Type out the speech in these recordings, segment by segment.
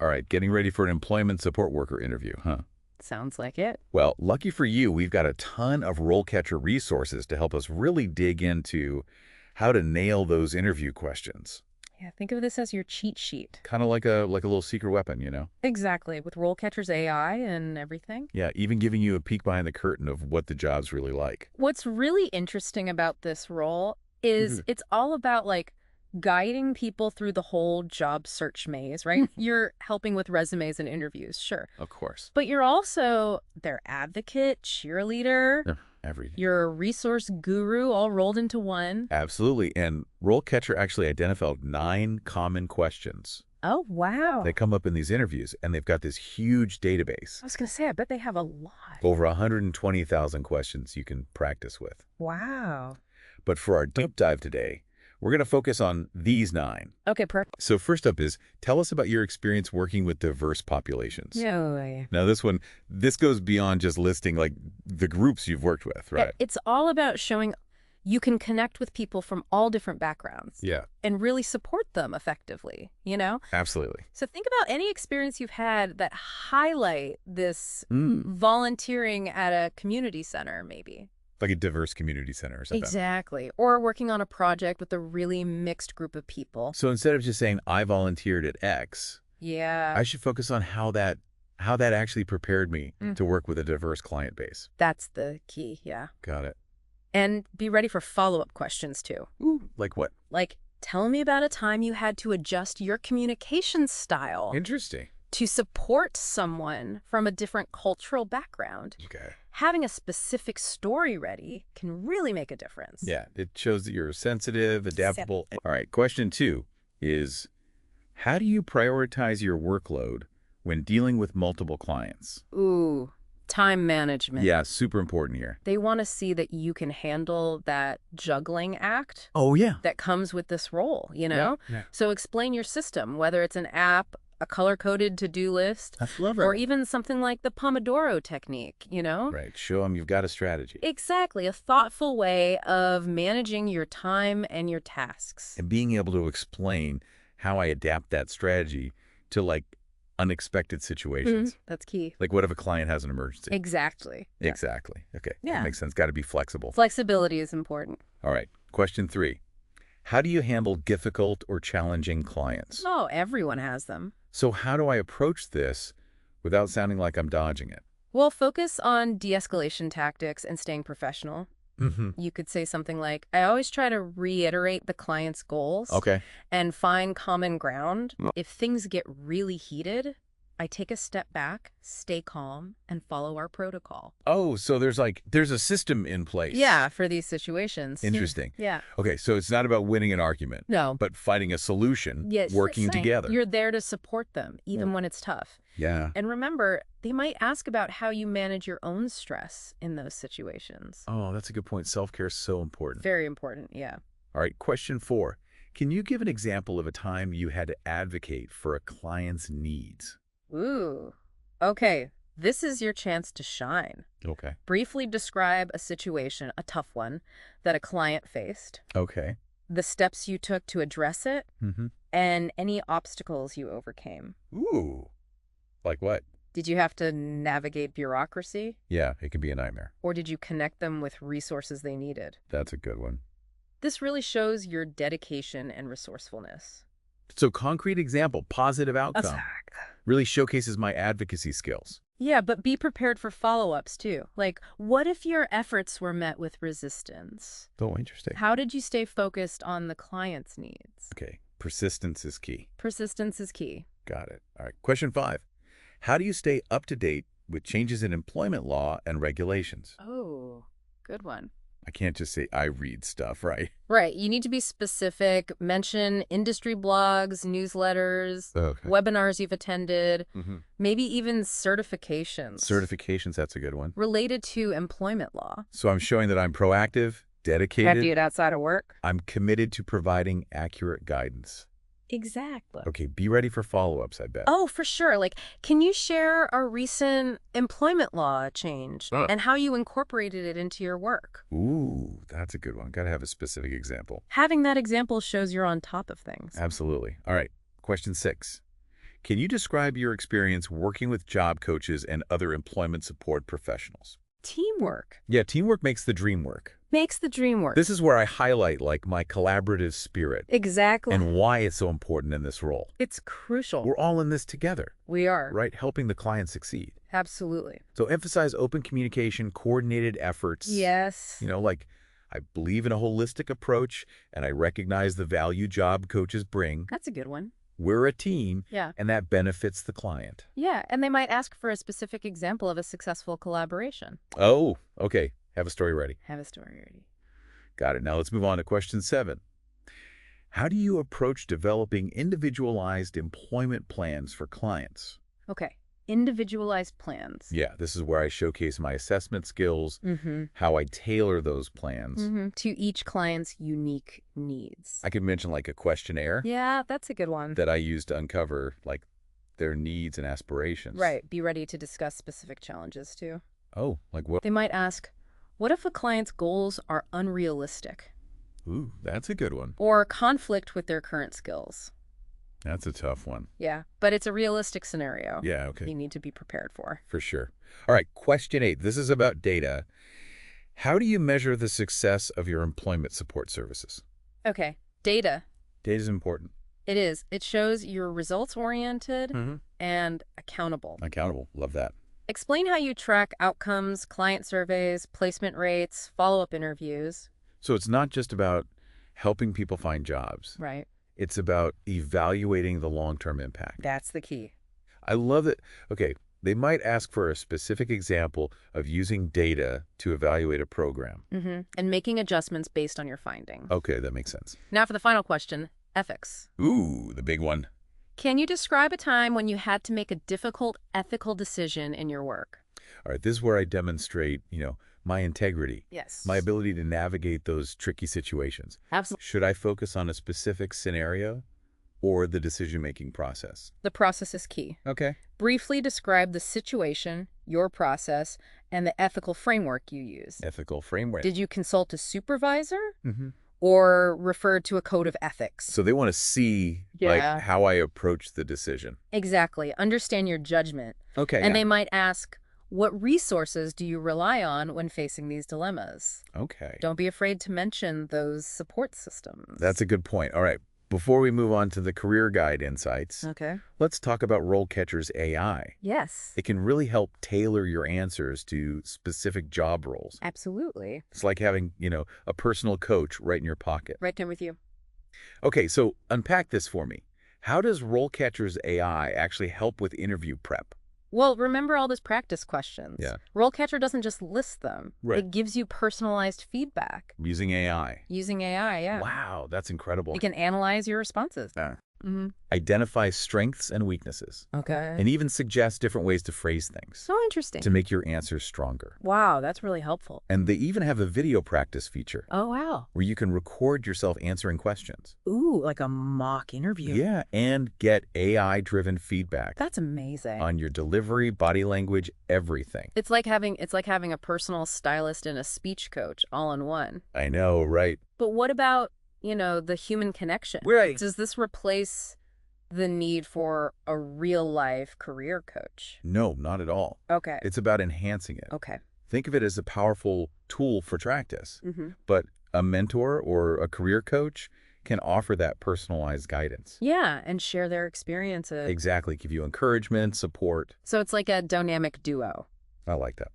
All right, getting ready for an employment support worker interview, huh? Sounds like it. Well, lucky for you, we've got a ton of RoleCatcher resources to help us really dig into how to nail those interview questions. Yeah, think of this as your cheat sheet. Kind of like a little secret weapon, you know? Exactly, with RoleCatcher's AI and everything. Yeah, even giving you a peek behind the curtain of what the job's really like. What's really interesting about this role is it's all about guiding people through the whole job search maze, right? You're helping with resumes and interviews, sure. Of course. But you're also their advocate, cheerleader, Yeah, everything. you're a resource guru all rolled into one. Absolutely. And RoleCatcher actually identified 9 common questions Oh, wow. that come up in these interviews, and they've got this huge database. I was going to say, I bet they have a lot. Over 120,000 questions you can practice with. Wow. But for our deep dive today, we're going to focus on these 9. Okay, perfect. So first up is, tell us about your experience working with diverse populations. Yeah. Now this goes beyond just listing like the groups you've worked with, right? It's all about showing you can connect with people from all different backgrounds. Yeah, And really support them effectively, you know? absolutely. So think about any experience you've had that highlight this volunteering at a community center, maybe. Like a diverse community center or something. Exactly. Or working on a project with a really mixed group of people. So instead of just saying, I volunteered at X, Yeah. I should focus on how that actually prepared me to work with a diverse client base. That's the key, yeah. Got it. And be ready for follow-up questions, too. Ooh, like what? Like, tell me about a time you had to adjust your communication style Interesting. to support someone from a different cultural background. Okay. Having a specific story ready can really make a difference. Yeah, it shows that you're sensitive, adaptable. All right, question 2 is, how do you prioritize your workload when dealing with multiple clients? Ooh, time management. Yeah, super important here. They want to see that you can handle that juggling act Oh, yeah. that comes with this role, you know? Yeah. So explain your system, whether it's an app, a color-coded to-do list, I love it. or even something like the Pomodoro technique, you know? Right, show them you've got a strategy. Exactly, a thoughtful way of managing your time and your tasks. And being able to explain how I adapt that strategy to like unexpected situations. That's key. Like what if a client has an emergency? Exactly. Exactly. Okay. Yeah. That makes sense. Got to be flexible. Flexibility is important. All right. Question 3. How do you handle difficult or challenging clients? Oh, everyone has them. So how do I approach this without sounding like I'm dodging it? Well, focus on de-escalation tactics and staying professional. Mm-hmm. You could say something like, I always try to reiterate the client's goals Okay. and find common ground. If things get really heated, I take a step back, stay calm, and follow our protocol. Oh, so there's a system in place. Yeah, for these situations. Interesting. Yeah. Okay, so it's not about winning an argument, No. but finding a solution, Yes. working together. You're there to support them, even when it's tough. Yeah. And remember, they might ask about how you manage your own stress in those situations. Oh, that's a good point. Self-care is so important. Very important, yeah. All right, question 4. Can you give an example of a time you had to advocate for a client's needs? Ooh. Okay, this is your chance to shine. Okay. Briefly describe a situation, a tough one, that a client faced, Okay. the steps you took to address it, Mm-hmm. and any obstacles you overcame. Ooh. Like what? Did you have to navigate bureaucracy, Yeah, it can be a nightmare. or did you connect them with resources they needed? That's a good one. This really shows your dedication and resourcefulness. So concrete example, positive outcome. Really showcases my advocacy skills. Yeah, but be prepared for follow-ups too. Like, what if your efforts were met with resistance? Oh, interesting. How did you stay focused on the client's needs? Okay. Persistence is key. Persistence is key. Got it. All right. Question 5. How do you stay up to date with changes in employment law and regulations? Oh, good one. I can't just say I read stuff, right? Right. You need to be specific. Mention industry blogs, newsletters, Okay. webinars you've attended, Mm-hmm. maybe even certifications. Certifications, that's a good one. Related to employment law. So I'm showing that I'm proactive, dedicated. Have to do it outside of work. I'm committed to providing accurate guidance. Exactly. Okay, be ready for follow-ups, I bet. Oh, for sure. Like, can you share a recent employment law change and how you incorporated it into your work? Ooh, that's a good one. Got to have a specific example. Having that example shows you're on top of things. Absolutely. All right, question 6. Can you describe your experience working with job coaches and other employment support professionals? Teamwork Yeah, teamwork makes the dream work. makes the dream work. This is where I highlight my collaborative spirit Exactly. and why it's so important in this role. It's crucial. We're all in this together, We are. right? Helping the client succeed. Absolutely. So emphasize open communication, coordinated efforts. Yes. I believe in a holistic approach, and I recognize the value job coaches bring. That's a good one. We're a team, Yeah. and that benefits the client. Yeah, and they might ask for a specific example of a successful collaboration. Oh, okay. Have a story ready. Have a story ready. Got it. Now let's move on to question 7. How do you approach developing individualized employment plans for clients? Okay. Individualized plans. Yeah, this is where I showcase my assessment skills, Mm-hmm. how I tailor those plans. Mm-hmm. To each client's unique needs. I could mention a questionnaire Yeah, that's a good one. that I use to uncover their needs and aspirations. Right. Be ready to discuss specific challenges too. Oh, like what? They might ask, what if a client's goals are unrealistic Ooh, that's a good one. or conflict with their current skills? That's a tough one. Yeah, but it's a realistic scenario. Yeah, okay. You need to be prepared for. For sure. All right, question 8. This is about data. How do you measure the success of your employment support services? Okay. Data. Data is important. It is. It shows you're results-oriented Mm-hmm. and accountable. Accountable. Love that. Explain how you track outcomes, client surveys, placement rates, follow-up interviews. So it's not just about helping people find jobs. Right. It's about evaluating the long-term impact. That's the key. I love it. Okay, they might ask for a specific example of using data to evaluate a program. Mm-hmm. And making adjustments based on your findings. Okay, that makes sense. Now for the final question, ethics. Ooh, the big one. Can you describe a time when you had to make a difficult ethical decision in your work? All right, this is where I demonstrate, my integrity, Yes. my ability to navigate those tricky situations. Absolutely. Should I focus on a specific scenario or the decision-making process? The process is key. Okay. Briefly describe the situation, your process, and the ethical framework you use. Ethical framework. Did you consult a supervisor Mm-hmm. or refer to a code of ethics? So they want to see Yeah. how I approach the decision. Exactly. Understand your judgment. Okay. And they might ask, what resources do you rely on when facing these dilemmas? Okay. Don't be afraid to mention those support systems. That's a good point. All right. Before we move on to the career guide insights, Okay. let's talk about RoleCatcher's AI. Yes. It can really help tailor your answers to specific job roles. Absolutely. It's like having, a personal coach right in your pocket. Right there with you. Okay, so unpack this for me. How does RoleCatcher's AI actually help with interview prep? Well, remember all those practice questions. Yeah. RoleCatcher doesn't just list them. Right. It gives you personalized feedback. Using AI. Using AI, yeah. Wow, that's incredible. You can analyze your responses. Yeah. Mm-hmm. Identify strengths and weaknesses, Okay. and even suggest different ways to phrase things So interesting. to make your answers stronger. Wow, that's really helpful. And they even have a video practice feature Oh, wow. where you can record yourself answering questions. Ooh, like a mock interview. Yeah, and get AI-driven feedback That's amazing. on your delivery, body language, everything. It's like having a personal stylist and a speech coach all in one. I know, right? But what about, the human connection? Right. Does this replace the need for a real-life career coach? No, not at all. Okay. It's about enhancing it. Okay. Think of it as a powerful tool for practice, Mm-hmm. but a mentor or a career coach can offer that personalized guidance. Yeah, and share their experiences. Exactly. Give you encouragement, support. So it's like a dynamic duo. I like that.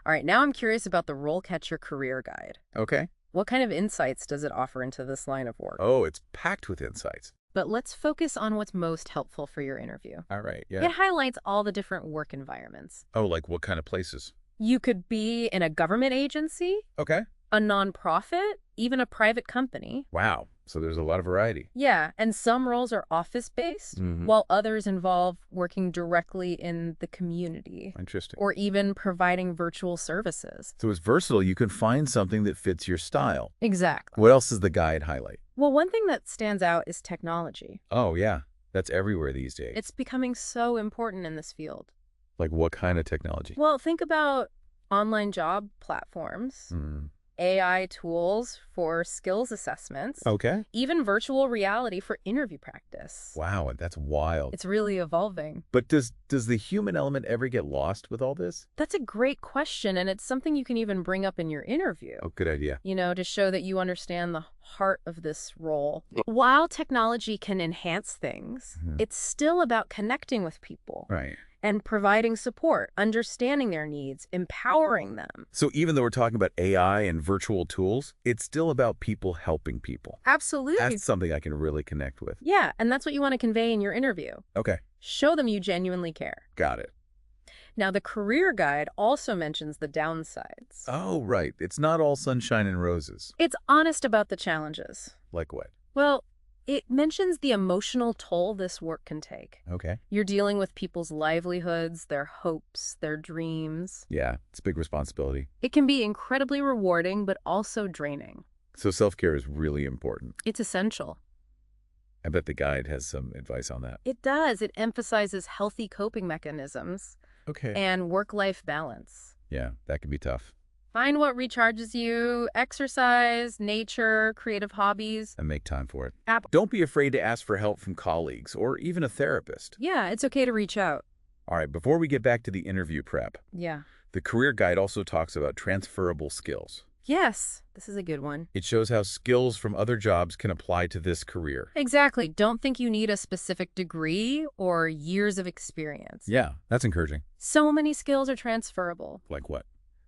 All right, now I'm curious about the RoleCatcher Career Guide. Okay. What kind of insights does it offer into this line of work? Oh, it's packed with insights. But let's focus on what's most helpful for your interview. All right. Yeah. It highlights all the different work environments. Oh, like what kind of places? You could be in a government agency, Okay. a nonprofit, even a private company. Wow. So there's a lot of variety. Yeah, and some roles are office-based, Mhm. while others involve working directly in the community Interesting. or even providing virtual services. So it's versatile. You can find something that fits your style. Exactly. What else does the guide highlight? Well, one thing that stands out is technology. Oh, yeah. That's everywhere these days. It's becoming so important in this field. Like what kind of technology? Well, think about online job platforms, Mm. AI tools for skills assessments, Okay. even virtual reality for interview practice. Wow, that's wild. It's really evolving. But does the human element ever get lost with all this? That's a great question, and it's something you can even bring up in your interview. Oh, good idea. To show that you understand the heart of this role. While technology can enhance things, it's still about connecting with people. Right. And providing support, understanding their needs, empowering them. So even though we're talking about AI and virtual tools, it's still about people helping people. Absolutely. That's something I can really connect with. Yeah, and that's what you want to convey in your interview. Okay. Show them you genuinely care. Got it. Now, the career guide also mentions the downsides. Oh, right. It's not all sunshine and roses. It's honest about the challenges. Like what? Well, it mentions the emotional toll this work can take. Okay. You're dealing with people's livelihoods, their hopes, their dreams. Yeah, it's a big responsibility. It can be incredibly rewarding, but also draining. So self-care is really important. It's essential. I bet the guide has some advice on that. It does. It emphasizes healthy coping mechanisms Okay. and work-life balance. Yeah, that can be tough. Find what recharges you, exercise, nature, creative hobbies. And make time for it. Don't be afraid to ask for help from colleagues or even a therapist. Yeah, it's okay to reach out. All right, before we get back to the interview prep, Yeah. the career guide also talks about transferable skills. Yes, this is a good one. It shows how skills from other jobs can apply to this career. Exactly. Don't think you need a specific degree or years of experience. Yeah, that's encouraging. So many skills are transferable. Like what?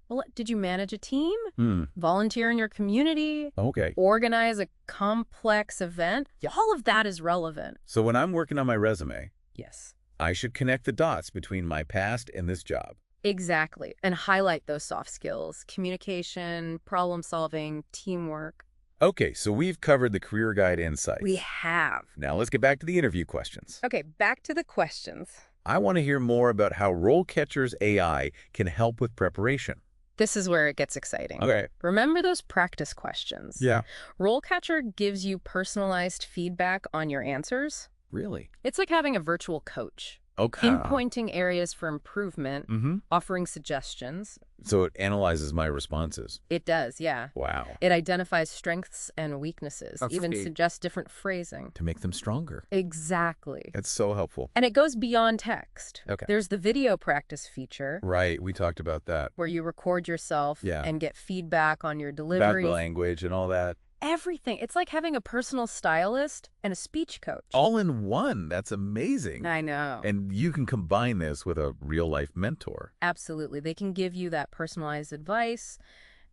Well, did you manage a team? Hmm. Volunteer in your community? Okay. Organize a complex event? All of that is relevant. So when I'm working on my resume, Yes. I should connect the dots between my past and this job. Exactly. And highlight those soft skills: communication, problem solving, teamwork. Okay, so we've covered the career guide insights. We have. Now let's get back to the interview questions. Okay, back to the questions. I want to hear more about how RoleCatcher's AI can help with preparation. This is where it gets exciting. Okay. Remember those practice questions? Yeah. RoleCatcher gives you personalized feedback on your answers. Really? It's like having a virtual coach. Okay. Pinpointing areas for improvement, offering suggestions. So it analyzes my responses. It does, yeah. Wow. It identifies strengths and weaknesses, even Okay. suggests different phrasing. To make them stronger. Exactly. That's so helpful. And it goes beyond text. Okay. There's the video practice feature Right, we talked about that. where you record yourself Yeah. and get feedback on your About delivery. the language and all that. Everything. It's like having a personal stylist and a speech coach. All in one. That's amazing. I know. And you can combine this with a real-life mentor. Absolutely. They can give you that personalized advice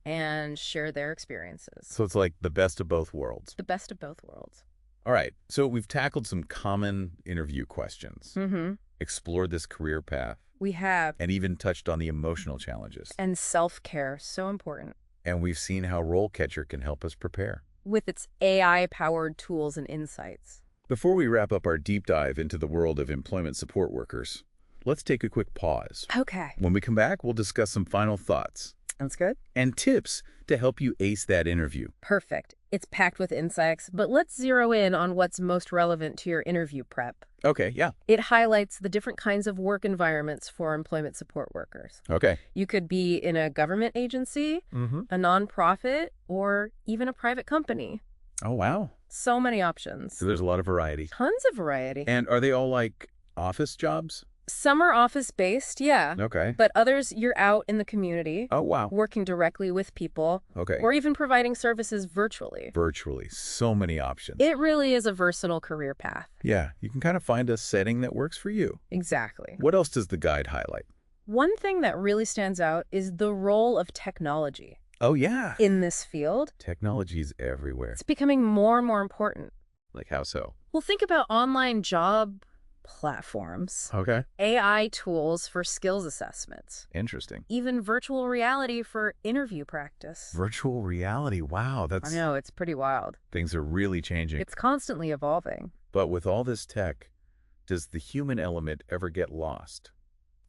and share their experiences. So it's like the best of both worlds. The best of both worlds. All right, so we've tackled some common interview questions, Mm-hmm. explored this career path, We have. and even touched on the emotional challenges. And self-care, so important. And we've seen how RoleCatcher can help us prepare. With its AI-powered tools and insights. Before we wrap up our deep dive into the world of employment support workers, let's take a quick pause. Okay. When we come back, we'll discuss some final thoughts Sounds good. and tips to help you ace that interview. Perfect. It's packed with insights, but let's zero in on what's most relevant to your interview prep. Okay, yeah. It highlights the different kinds of work environments for employment support workers. Okay. You could be in a government agency, a nonprofit, or even a private company. Oh, wow. So many options. So there's a lot of variety. Tons of variety. And are they all like office jobs? Some are office-based, yeah. Okay. But others, you're out in the community, Oh, wow. working directly with people, Okay. or even providing services virtually. Virtually. So many options. It really is a versatile career path. Yeah, you can kind of find a setting that works for you. Exactly. What else does the guide highlight? One thing that really stands out is the role of technology Oh, yeah. in this field. Technology's everywhere. It's becoming more and more important. Like how so? Well, think about online job platforms, Okay. AI tools for skills assessments, Interesting. even virtual reality for interview practice. Virtual reality. Wow, I that's know, it's pretty wild. things are really changing. It's constantly evolving. But with all this tech, does the human element ever get lost?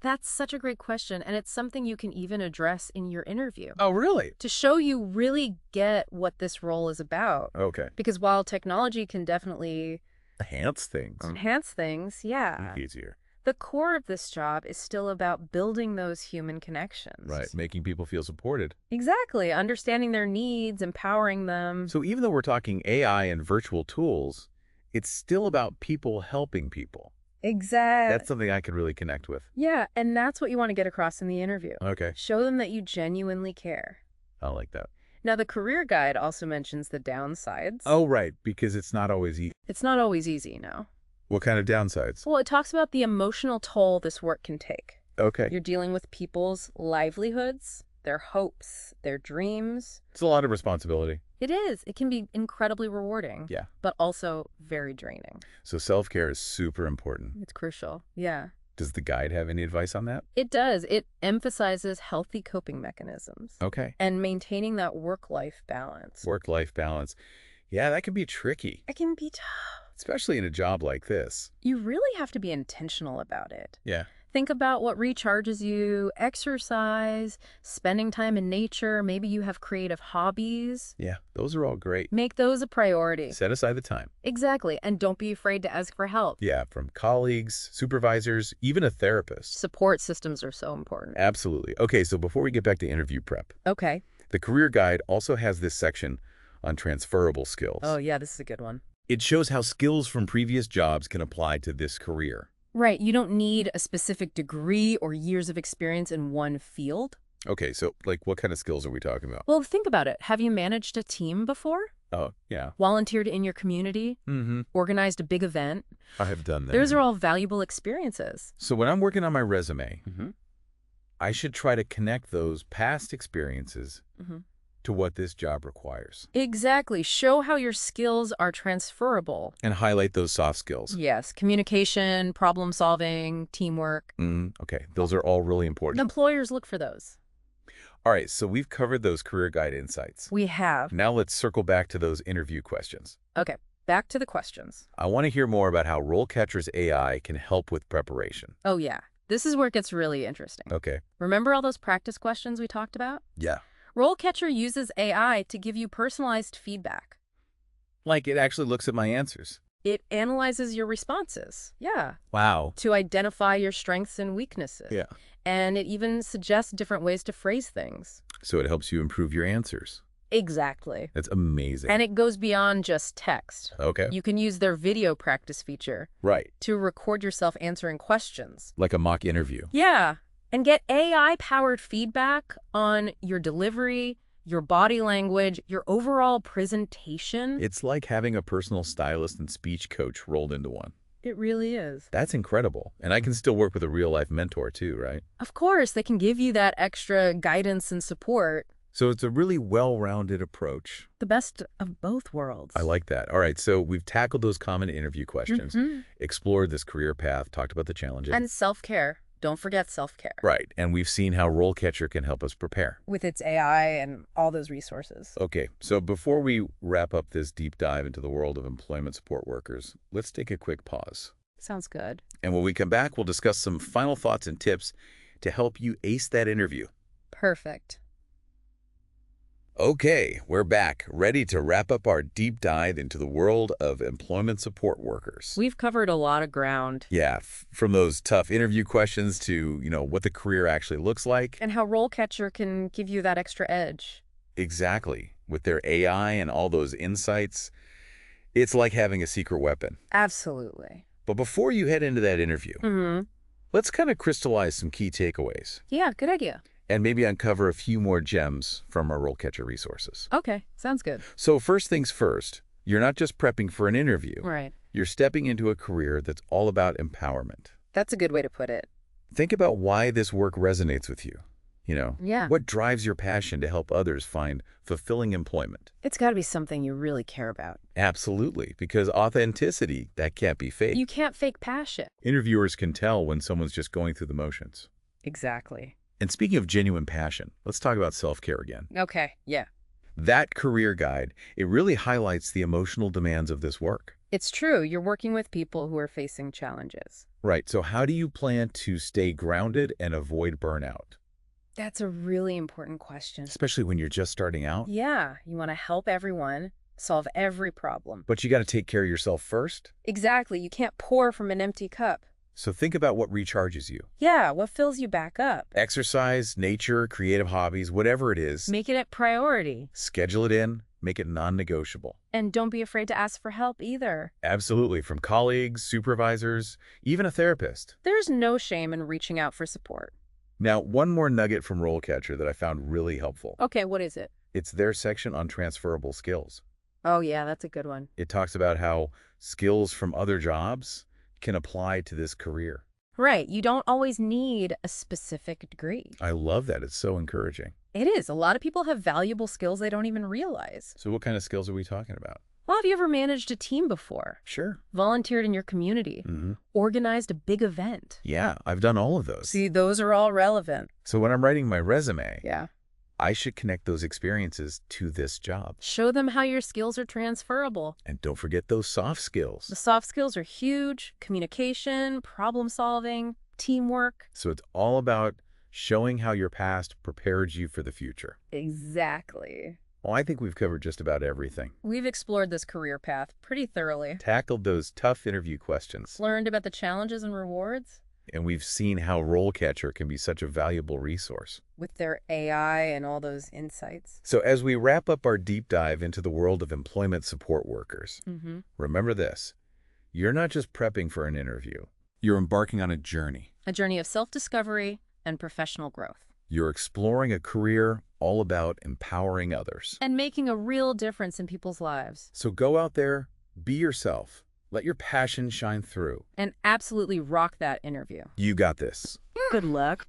That's such a great question, and it's something you can even address in your interview Oh, really? to show you really get what this role is about. Okay. Because while technology can definitely Enhance things. enhance things, yeah, Easier. The core of this job is still about building those human connections. Right, making people feel supported. Exactly. Understanding their needs, empowering them. So even though we're talking AI and virtual tools, it's still about people helping people. Exactly. That's something I could really connect with. Yeah, and that's what you want to get across in the interview. Okay, Show them that you genuinely care. I like that. Now, the career guide also mentions the downsides. Oh, right, because it's not always easy. It's not always easy, no. What kind of downsides? Well, it talks about the emotional toll this work can take. Okay. You're dealing with people's livelihoods, their hopes, their dreams. It's a lot of responsibility. It is. It can be incredibly rewarding. Yeah. But also very draining. So self-care is super important. It's crucial. Yeah. Does the guide have any advice on that? It does. It emphasizes healthy coping mechanisms. Okay. And maintaining that work-life balance. Work-life balance. Yeah, that can be tricky, It can be tough. especially in a job like this. You really have to be intentional about it. Yeah. Think about what recharges you, exercise, spending time in nature. Maybe you have creative hobbies. Yeah, those are all great. Make those a priority. Set aside the time. Exactly. And don't be afraid to ask for help. Yeah, from colleagues, supervisors, even a therapist. Support systems are so important. Absolutely. Okay, so before we get back to interview prep, Okay. the career guide also has this section on transferable skills. Oh, yeah, this is a good one. It shows how skills from previous jobs can apply to this career. Right. You don't need a specific degree or years of experience in one field. Okay, so like what kind of skills are we talking about? Well, think about it. Have you managed a team before? Oh, yeah. Volunteered in your community? Mm-hmm. Organized a big event? I have done that. Those are all valuable experiences. So when I'm working on my resume, Mm-hmm. I should try to connect those past experiences Mm-hmm. to what this job requires Exactly. Show how your skills are transferable. and highlight those soft skills. Yes. Communication, problem solving, teamwork. Okay, those are all really important. Employers look for those. All right, so we've covered those career guide insights. We have. Now let's circle back to those interview questions. Okay. Back to the questions. I want to hear more about how RoleCatcher's AI can help with preparation. Oh, yeah. This is where it gets really interesting. Okay. Remember all those practice questions we talked about? Yeah. RoleCatcher uses AI to give you personalized feedback. Like it actually looks at my answers. It analyzes your responses. Yeah. Wow. To identify your strengths and weaknesses. Yeah. And it even suggests different ways to phrase things. So it helps you improve your answers. Exactly. That's amazing. And it goes beyond just text. Okay. You can use their video practice feature Right. to record yourself answering questions. Like a mock interview. Yeah. And get AI-powered feedback on your delivery, your body language, your overall presentation. It's like having a personal stylist and speech coach rolled into one. It really is. That's incredible. And I can still work with a real-life mentor too, right? Of course, they can give you that extra guidance and support. So it's a really well-rounded approach. The best of both worlds. I like that. All right, so we've tackled those common interview questions, Mhm. explored this career path, talked about the challenges. And self-care. Don't forget self-care. Right, and we've seen how RoleCatcher can help us prepare. With its AI and all those resources. Okay, so before we wrap up this deep dive into the world of employment support workers, let's take a quick pause. Sounds good. And when we come back, we'll discuss some final thoughts and tips to help you ace that interview. Perfect. Okay, we're back, ready to wrap up our deep dive into the world of employment support workers. We've covered a lot of ground. Yeah, from those tough interview questions to, what the career actually looks like. And how RoleCatcher can give you that extra edge. Exactly. With their AI and all those insights, it's like having a secret weapon. Absolutely. But before you head into that interview, Mm-hmm. let's kind of crystallize some key takeaways Yeah, good idea. and maybe uncover a few more gems from our RoleCatcher resources. Okay, sounds good. So first things first, you're not just prepping for an interview. Right. You're stepping into a career that's all about empowerment. That's a good way to put it. Think about why this work resonates with you. Yeah. What drives your passion to help others find fulfilling employment? It's got to be something you really care about. Absolutely, because authenticity, that can't be fake. You can't fake passion. Interviewers can tell when someone's just going through the motions. Exactly. And speaking of genuine passion, let's talk about self-care again. Okay, yeah. That career guide, it really highlights the emotional demands of this work. It's true. You're working with people who are facing challenges. Right, so how do you plan to stay grounded and avoid burnout? That's a really important question. Especially when you're just starting out. Yeah, you want to help everyone, solve every problem. But you got to take care of yourself first. Exactly. You can't pour from an empty cup. So think about what recharges you. Yeah, what fills you back up? Exercise, nature, creative hobbies, whatever it is. Make it a priority. Schedule it in, make it non-negotiable. And don't be afraid to ask for help either. Absolutely, from colleagues, supervisors, even a therapist. There's no shame in reaching out for support. Now, one more nugget from RoleCatcher that I found really helpful. Okay, what is it? It's their section on transferable skills. Oh yeah, that's a good one. It talks about how skills from other jobs can apply to this career. Right, you don't always need a specific degree. I love that. It's so encouraging. It is. A lot of people have valuable skills they don't even realize. So what kind of skills are we talking about? Well, have you ever managed a team before? Sure. Volunteered in your community? Organized a big event? Yeah, I've done all of those. See, those are all relevant. So when I'm writing my resume, Yeah. I should connect those experiences to this job. Show them how your skills are transferable. And don't forget those soft skills. The soft skills are huge: communication, problem solving, teamwork. So it's all about showing how your past prepared you for the future. Exactly. Well, I think we've covered just about everything. We've explored this career path pretty thoroughly. Tackled those tough interview questions. Learned about the challenges and rewards. And we've seen how RoleCatcher can be such a valuable resource. With their AI and all those insights. So as we wrap up our deep dive into the world of employment support workers, remember this: you're not just prepping for an interview. You're embarking on a journey. A journey of self-discovery and professional growth. You're exploring a career all about empowering others. And making a real difference in people's lives. So go out there, be yourself. Let your passion shine through. And absolutely rock that interview. You got this. Good luck.